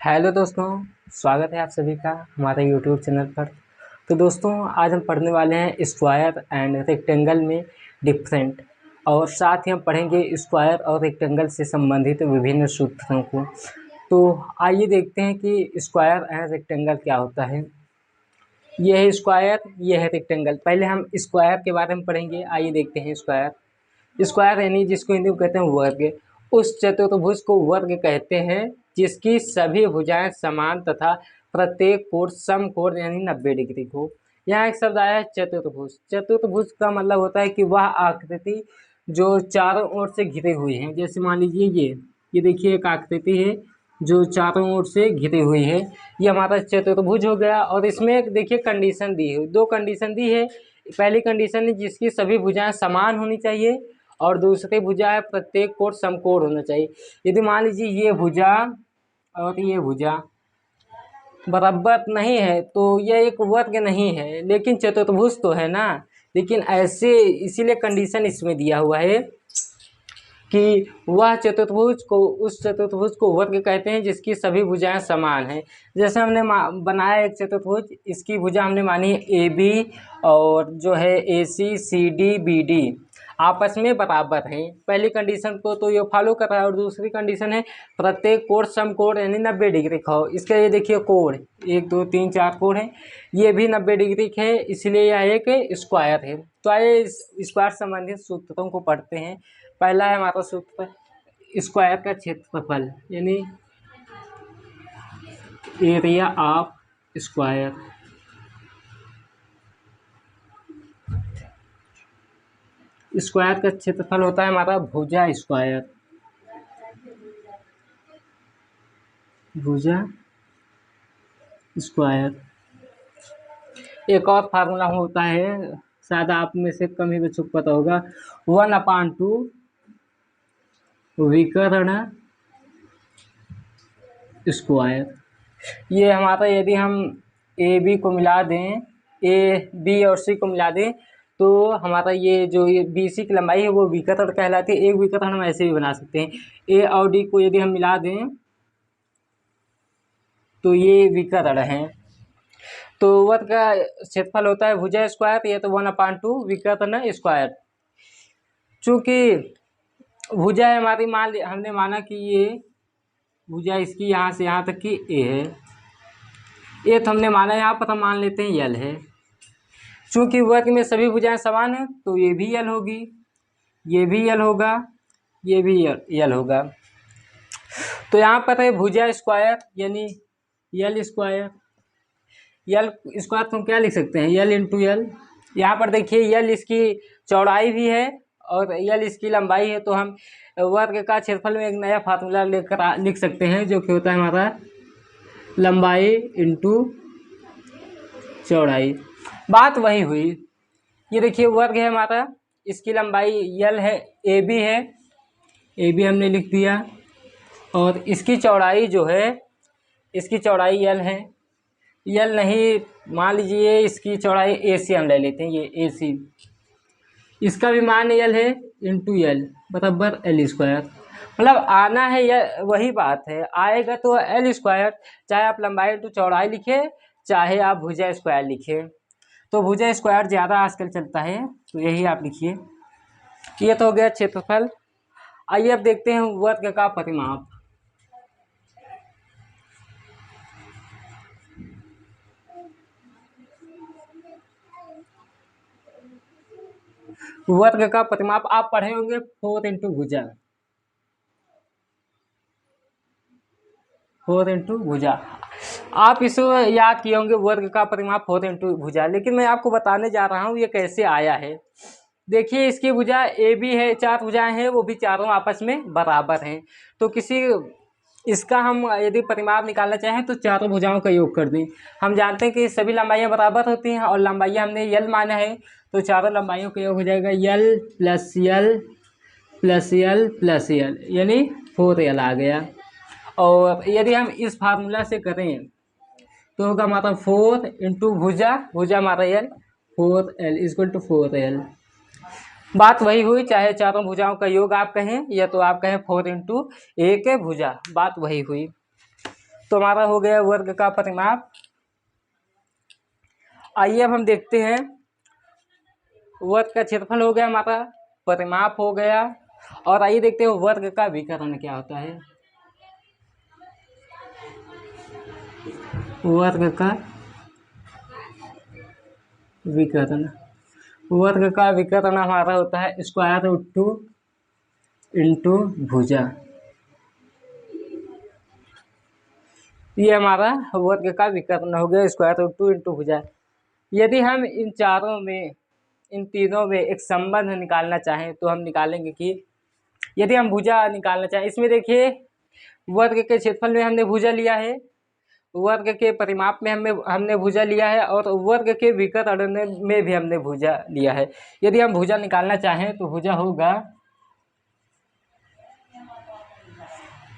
Hello दोस्तों, स्वागत है आप सभी का हमारे यूट्यूब चैनल पर। तो दोस्तों, आज हम पढ़ने वाले हैं स्क्वायर एंड रेक्टेंगल में डिफरेंट, और साथ ही हम पढ़ेंगे स्क्वायर और रेक्टेंगल से संबंधित विभिन्न सूत्रों को। तो आइए देखते हैं कि स्क्वायर एंड रेक्टेंगल क्या होता है। ये है स्क्वायर, ये है रेक्टेंगल। पहले हम स्क्वायर के बारे में पढ़ेंगे। आइए देखते हैं स्क्वायर। स्क्वायर यानी जिसको हिंदी में कहते हैं वर्ग। उस चतुर्भुज को वर्ग कहते हैं जिसकी सभी भुजाएं समान तथा प्रत्येक कोण समकोण यानी 90 डिग्री हो। यहाँ एक शब्द आया है चतुर्भुज। चतुर्भुज का मतलब होता है कि वह आकृति जो चारों ओर से घिरे हुई है। जैसे मान लीजिए ये देखिए एक आकृति है जो चारों ओर से घिरी हुई है, ये हमारा चतुर्भुज हो गया। और इसमें एक देखिए कंडीशन दी है, दो कंडीशन दी है। पहली कंडीशन है जिसकी सभी भुजाएं समान होनी चाहिए, और दूसरी भुजा है प्रत्येक कोण समकोण होना चाहिए। यदि मान लीजिए ये भुजा और ये भुजा बराबर नहीं है तो यह एक वर्ग नहीं है, लेकिन चतुर्भुज तो है ना। लेकिन ऐसे इसीलिए कंडीशन इसमें दिया हुआ है कि वह चतुर्भुज को उस चतुर्भुज को वर्ग कहते हैं जिसकी सभी भुजाएं समान हैं। जैसे हमने बनाया एक चतुर्भुज, इसकी भुजा हमने मानी है ए बी, और जो है ए सी सी डी बी डी आपस में बराबर हैं। पहली कंडीशन को तो ये फॉलो कर रहा है, और दूसरी कंडीशन है प्रत्येक कोण समकोण यानी 90 डिग्री का हो। इसका ये देखिए कोण 1 2 3 4 कोण है, ये भी 90 डिग्री के है, इसलिए यह एक स्क्वायर है। तो आइए इस स्क्वायर संबंधित सूत्रों को पढ़ते हैं। पहला है हमारा सूत्र स्क्वायर का क्षेत्रफल यानी एरिया ऑफ स्क्वायर। स्क्वायर का क्षेत्रफल होता है हमारा भुजा स्क्वायर। भुजा स्क्वायर। एक और फार्मूला होता है, शायद आप में से कम ही बच्चों को पता होगा, 1/2 विकर्ण स्क्वायर। ये हमारा यदि हम ए बी को मिला दें, ए बी और सी को मिला दें, तो हमारा ये जो ये बी सी की लंबाई है वो विकर्ण कहलाती है। एक विकर्ण हम ऐसे भी बना सकते हैं, ए और डी को यदि हम मिला दें तो ये विकर्ण है। तो वर्ग का क्षेत्रफल होता है भुजा स्क्वायर, ये तो 1/2 विकर्ण स्क्वायर। चूँकि भुजा है हमारी, हमने माना कि ये भुजा इसकी यहाँ से यहाँ तक की ए है, ये तो हमने माना, यहाँ पर हम मान लेते हैं यल है। चूँकि वर्ग में सभी भुजाएं समान हैं तो ये भी यल होगी, ये भी यल होगा, ये भी यल होगा। तो यहाँ पर है भुजा स्क्वायर यानी यल स्क्वायर। यल स्क्वायर तो हम क्या लिख सकते हैं, यल इंटू यल। यहाँ पर देखिए यल इसकी चौड़ाई भी है और यल इसकी लंबाई है, तो हम वर्ग का क्षेत्रफल में एक नया फार्मूला लिख सकते हैं जो कि होता है हमारा लंबाई इंटू चौड़ाई। बात वही हुई। ये देखिए वर्ग है हमारा, इसकी लंबाई यल है, ए बी है, ए बी हमने लिख दिया, और इसकी चौड़ाई जो है, इसकी चौड़ाई यल है। यल नहीं, मान लीजिए इसकी चौड़ाई ए सी हम ले लेते हैं, ये ए सी, इसका भी मान यल है इंटू यल बराबर एल स्क्वायर। मतलब आना है, यह वही बात है, आएगा तो एल स्क्वायर, चाहे आप लंबाई इंटू चौड़ाई लिखे, चाहे आप भुजा स्क्वायर लिखे। तो भुजा स्क्वायर ज़्यादा आजकल चलता है, तो यही आप लिखिए। ये तो हो गया क्षेत्रफल। आइए अब देखते हैं वर्ग का परिमाप। वर्ग का परिमाप आप पढ़े होंगे 4 इंटू भुजा, 4 इंटू भुजा आप इसे याद किए होंगे, वर्ग का परिमाप 4 इंटू भुजा। लेकिन मैं आपको बताने जा रहा हूँ ये कैसे आया है। देखिए इसकी भुजा ए बी है, 4 भुजाएं हैं, वो भी चारों आपस में बराबर हैं। तो किसी इसका हम यदि परिमाप निकालना चाहें तो चारों भुजाओं का योग कर दें। हम जानते हैं कि सभी लंबाइयाँ बराबर होती हैं, और लंबाइयाँ हमने यल माना है, तो चारों लंबाइयों का योग हो जाएगा l plus l plus l plus l, यानी 4 यल आ गया। और यदि हम इस फार्मूला से करें तो होगा हमारा 4 इंटू भुजा, भुजा हमारा यल, 4L इक्वल टू 4L। बात वही हुई, चाहे चारों भुजाओं का योग आप कहें या तो आप कहें 4 इंटू एक भुजा, बात वही हुई। तो हमारा हो गया वर्ग का परिमाप। आइए अब हम देखते हैं, वर्ग का क्षेत्रफल हो गया हमारा, परिमाप हो गया, और आइए देखते हैं वर्ग का विकर्ण क्या होता है। वर्ग का विकर्ण, वर्ग का विकर्ण हमारा होता है स्क्वायर रूट 2 इंटू भुजा। ये हमारा वर्ग का विकर्ण हो गया स्क्वायर रूट 2 इंटू भुजा। यदि हम इन चारों में, इन तीनों में एक संबंध निकालना चाहें तो हम निकालेंगे कि यदि हम भुजा निकालना चाहें, इसमें देखिए वर्ग के क्षेत्रफल में हमने भुजा लिया है, वर्ग के परिमाप में हमने भुजा लिया है, और वर्ग के विकर्ण में भी हमने भुजा लिया है। यदि हम भुजा निकालना चाहें तो भुजा होगा,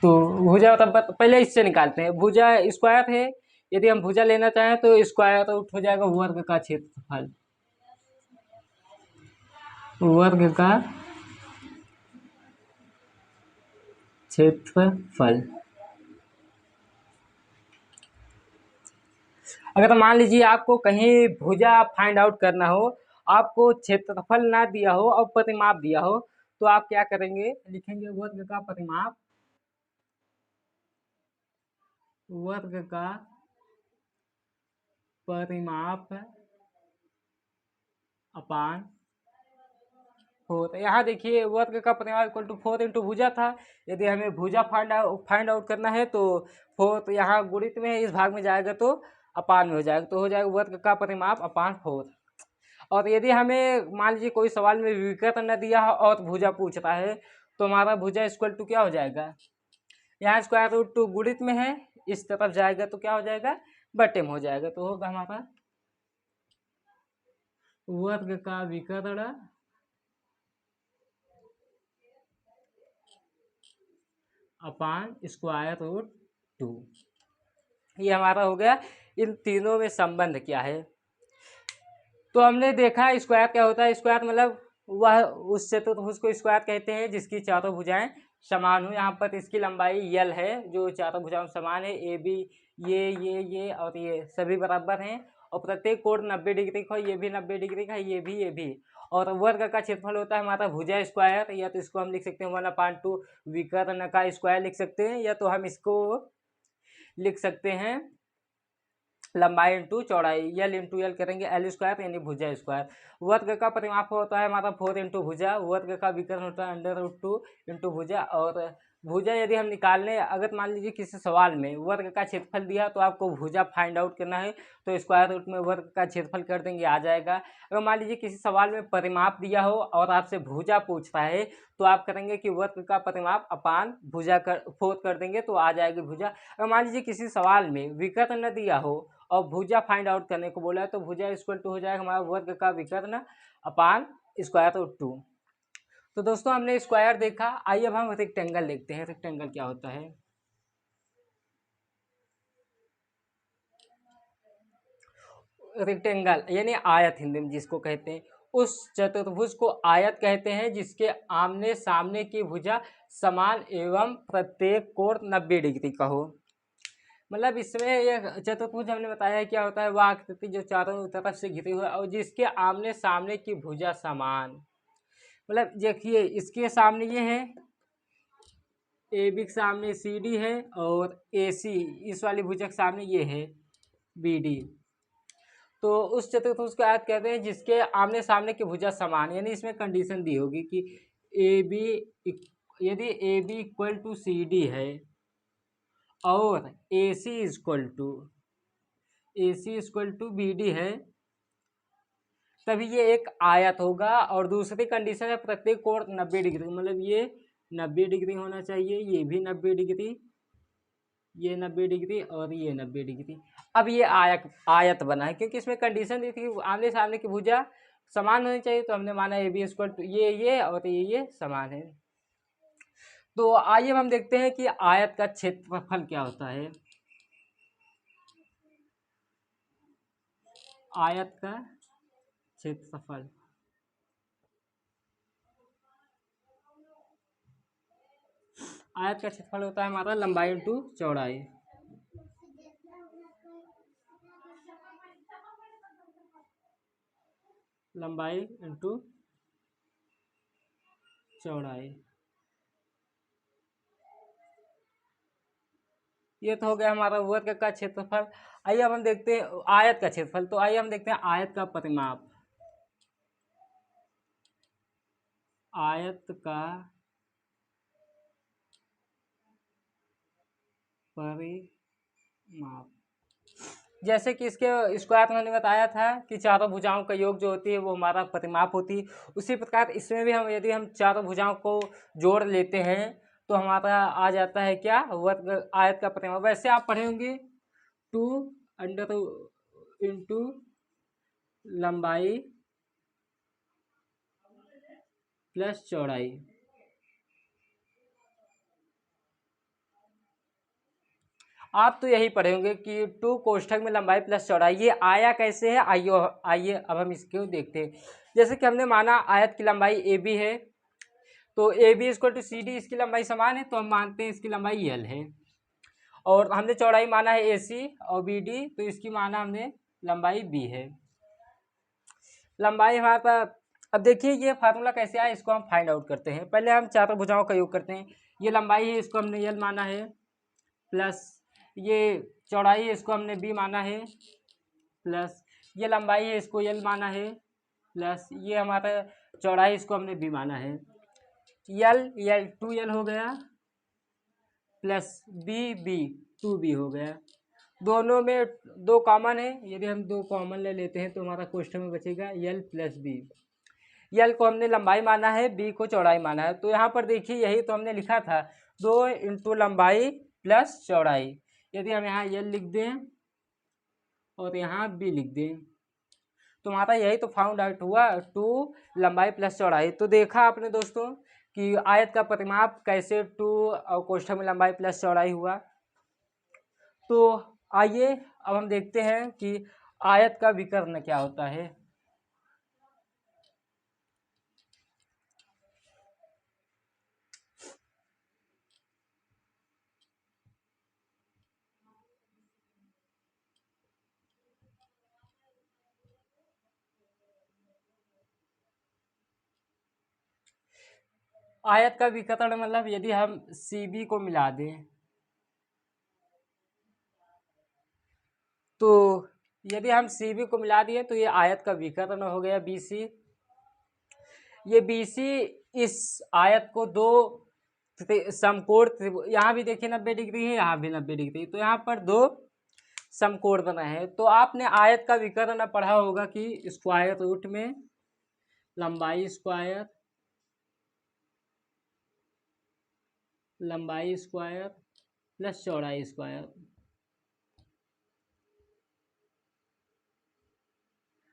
तो भुजा तब पहले इससे निकालते हैं। भुजा स्क्वायर है, यदि हम भुजा लेना चाहें तो स्क्वायर रूट हो जाएगा वर्ग का क्षेत्रफल, वर्ग का क्षेत्रफल। अगर मान लीजिए आपको कहीं भुजा फाइंड आउट करना हो, आपको क्षेत्रफल ना दिया हो और परिमाप दिया हो, तो आप क्या करेंगे, लिखेंगे वर्ग का परिमाप, वर्ग का परिमाप अपान 4। यहाँ देखिए वर्ग का परिमाप इक्वल टू 4 इंटू भुजा था। यदि हमें भुजा फाइंड आउट करना है तो 4 तो यहाँ गुणित में है, इस भाग में जाएगा तो अपान में हो जाएगा, तो हो जाएगा वर्ग का परिमाप अपान 4। और यदि हमें मान लीजिए कोई सवाल में विकर्ण न दिया हो और भुजा पूछ रहा है, तो हमारा भुजा इक्वल टू क्या हो जाएगा, यहाँ स्क्वायर रूट 2 गुणित में है, इस तरफ जाएगा तो क्या हो जाएगा, बटे में हो जाएगा, तो होगा हमारा वर्ग का विकर्ण अपान स्क्वायर रूट 2। ये हमारा हो गया। इन तीनों में संबंध क्या है, तो हमने देखा स्क्वायर क्या होता है। स्क्वायर मतलब वह उस चतुर्भुज को स्क्वायर कहते हैं जिसकी चारों भुजाएं समान हो। यहाँ पर इसकी लंबाई यल है जो चारों भुजाओं समान है, ए बी ये और ये सभी बराबर हैं, और प्रत्येक कोण 90 डिग्री का, ये भी 90 डिग्री का, ये भी। और वर्ग का क्षेत्रफल होता है हमारा भुजा स्क्वायर, या तो इसको हम लिख सकते हैं 1/2 विकर्ण का स्क्वायर लिख सकते हैं, या तो हम इसको लिख सकते हैं लंबाई इंटू चौड़ाई, यल इंटू यल करेंगे एल स्क्वायर यानी भुजा स्क्वायर। वर्ग का परिमाप होता है हमारा 4 इंटू भुजा, वर्ग का विकर्ण होता है √2 इंटू भुजा। और भुजा यदि हम निकालने, अगर मान लीजिए किसी सवाल में वर्ग का क्षेत्रफल दिया तो आपको भुजा फाइंड आउट करना है, तो स्क्वायर रूट में वर्ग का क्षेत्रफल कर देंगे, आ जाएगा। अगर मान लीजिए किसी सवाल में परिमाप दिया हो और आपसे भुजा पूछ रहा है, तो आप करेंगे कि वर्ग का परिमाप अपान भुजा कर 4 कर देंगे, तो आ जाएगी भुजा। अगर मान लीजिए किसी सवाल में विकर्ण न दिया हो और भुजा फाइंड आउट करने को बोला है, तो भुजा इक्वल टू हो जाएगा हमारा वर्ग का विकर्ण अपान स्क्वायर रूट 2। तो दोस्तों हमने स्क्वायर देखा, आइए अब हम रेक्टेंगल देखते हैं। रेक्टेंगल क्या होता है, रेक्टेंगल यानी आयत हिंदी में जिसको कहते हैं, उस चतुर्भुज को आयत कहते हैं जिसके आमने सामने की भुजा समान एवं प्रत्येक कोण 90 डिग्री का हो। मतलब इसमें यह चतुर्भुज हमने बताया क्या होता है, वह आकृति जो चारों तरफ से घिरी हुई है और जिसके आमने सामने की भुजा समान। मतलब देखिए इसके सामने ये है, ए बी के सामने सी डी है, और ए सी इस वाली भुजा के सामने ये है बी डी। तो उस चतुर्भुज को आयत कहते हैं जिसके आमने सामने की भुजा समान, यानी इसमें कंडीशन दी होगी कि ए बी, यदि A B equal to C D है और A C equal to B D है, तभी ये एक आयत होगा। और दूसरी कंडीशन है प्रत्येक कोण 90 डिग्री, मतलब ये 90 डिग्री होना चाहिए, ये भी 90 डिग्री, ये 90 डिग्री और ये 90 डिग्री। अब ये आयत बना है क्योंकि इसमें कंडीशन दी थी कि आमने सामने की भुजा समान होनी चाहिए, तो हमने माना ए बी इक्वल टू ये और ये समान है। तो आइए हम देखते हैं कि आयत का क्षेत्रफल क्या होता है। आयत का क्षेत्रफल, आयत का क्षेत्रफल होता है हमारा लंबाई इंटू चौड़ाई। लंबाई इंटू चौड़ाई। ये तो हो गया हमारा वर्ग का क्षेत्रफल। आइए अब हम देखते हैं आयत का क्षेत्रफल। तो आइए हम देखते हैं आयत का परिमाप। आयत का परिमाप, जैसे कि इसके स्क्वायर में हमने बताया था कि चारों भुजाओं का योग जो होती है वो हमारा परिमाप होती है। उसी प्रकार इसमें भी हम यदि हम चारों भुजाओं को जोड़ लेते हैं तो हमारा आ जाता है क्या, वर्ग आयत का परिमाप। वैसे आप पढ़े होंगे 2 इंटू लंबाई प्लस चौड़ाई। आप तो यही पढ़े होंगे कि 2 कोष्ठक में लंबाई प्लस चौड़ाई। ये आया कैसे है, आइए आइए अब हम इसको देखते हैं। जैसे कि हमने माना आयत की लंबाई ए बी है, तो A B equal to C D, इसकी लंबाई समान है तो हम मानते हैं इसकी लंबाई एल है। और हमने चौड़ाई माना है ए सी और बी डी, तो इसकी माना हमने लंबाई बी है। लंबाई हमारे पास, अब देखिए ये फार्मूला कैसे आया, इसको हम फाइंड आउट करते हैं। पहले हम चारों भुजाओं का योग करते हैं। ये लंबाई है, इसको हमने एल माना है, प्लस ये चौड़ाई है, इसको हमने बी माना है, प्लस ये लंबाई है, इसको एल माना है, प्लस ये हमारा चौड़ाई, इसको हमने बी माना है। एल 2 एल हो गया, प्लस बी 2 बी हो गया। दोनों में 2 कॉमन है, यदि हम 2 कॉमन ले लेते हैं तो हमारा क्वेश्चन में बचेगा एल प्लस बी। एल को हमने लंबाई माना है, बी को चौड़ाई माना है। तो यहाँ पर देखिए यही तो हमने लिखा था, 2 इंटू लंबाई प्लस चौड़ाई। यदि हम यहाँ एल लिख दें और यहाँ बी लिख दें तो हमारा यही तो फाउंड आउट हुआ, 2 लंबाई प्लस चौड़ाई। तो देखा आपने दोस्तों कि आयत का परिमाप कैसे 2 और कोष्ठक में लंबाई प्लस चौड़ाई हुआ। तो आइए अब हम देखते हैं कि आयत का विकर्ण क्या होता है। आयत का विकर्ण मतलब यदि हम सी बी को मिला दें, तो यदि हम सी बी को मिला दिए तो ये आयत का विकर्ण हो गया बी सी। ये बी सी इस आयत को 2 समकोण, यहाँ भी देखिए 90 डिग्री है, यहाँ भी 90 डिग्री, तो यहाँ पर 2 समकोण बना है। तो आपने आयत का विकर्ण पढ़ा होगा कि स्क्वायर रूट में लंबाई स्क्वायर प्लस चौड़ाई स्क्वायर।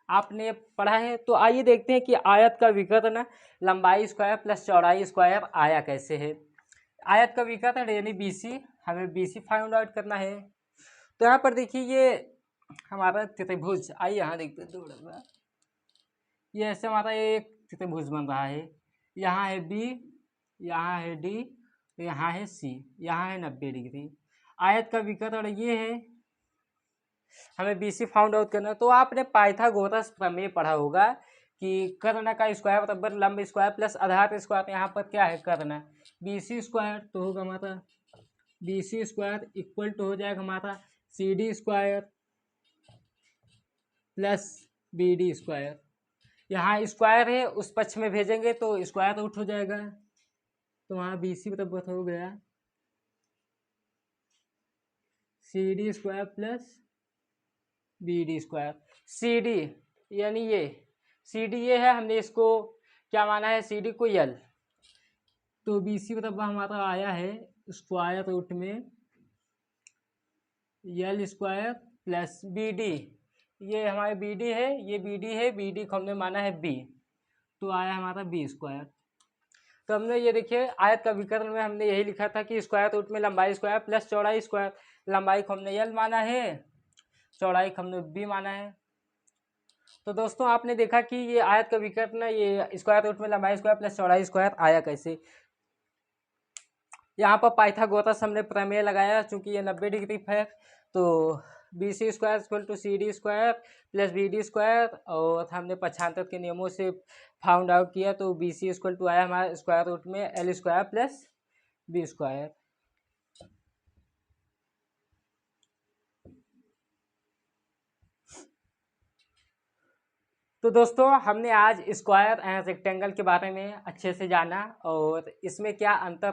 आपने पढ़ा है। तो आइए देखते हैं कि आयत का विकर्ण लंबाई स्क्वायर प्लस चौड़ाई स्क्वायर आया कैसे है। आयत का विकर्ण यानी बीसी, हमें बीसी फाइंड आउट करना है। तो यहाँ पर देखिए ये हमारा त्रिभुज, आइए यहाँ देखते हैं थोड़ा सा। ये ऐसे हमारा एक त्रिभुज बन रहा है, यहाँ है बी, यहाँ है डी, यहाँ है सी, यहाँ है 90 डिग्री। आयत का विकर्ण ये है, हमें बीसी फाउंड आउट करना है। तो आपने पाइथागोरस प्रमेय पढ़ा होगा कि कर्ण का स्क्वायर बराबर लंब स्क्वायर प्लस आधार स्क्वायर। यहाँ पर क्या है, कर्ण, बीसी स्क्वायर तो होगा हमारा बीसी स्क्वायर इक्वल टू हो जाएगा हमारा C D square plus B D square. यहाँ स्क्वायर है, उस पक्ष में भेजेंगे तो स्क्वायर रूट हो जाएगा, तो वहाँ बी सी बराबर हो गया C D square plus B D square. C D यानी ये सी डी ये है, हमने इसको क्या माना है, सी डी को यल, तो बी सी बराबर हमारा आया है स्क्वायर रूट में L square plus B D. ये हमारे बी डी है, ये बी डी है, बी डी को हमने माना है बी, तो आया हमारा बी स्क्वायर। तो हमने ये देखिए आयत का विकर्ण में हमने यही लिखा था कि स्क्वायर रूट में लंबाई स्क्वायर प्लस चौड़ाई स्क्वायर। लंबाई को हमने यल माना है, चौड़ाई को हमने बी माना है। तो दोस्तों आपने देखा कि ये आयत का विकर्ण, ये स्क्वायर रूट में लंबाई स्क्वायर प्लस चौड़ाई स्क्वायर आया कैसे। यहाँ पर पाइथागोरस हमने प्रमेय लगाया, चूंकि ये 90 डिग्री है तो B C square equal to C D square plus B D square, और हमने पक्षांतर के नियमों से फाउंड आउट किया तो बी सी इक्वल टू आया हमारा स्क्वायर रूट में L square plus B square. तो दोस्तों हमने आज स्क्वायर एंड रेक्टेंगल के बारे में अच्छे से जाना और इसमें क्या अंतर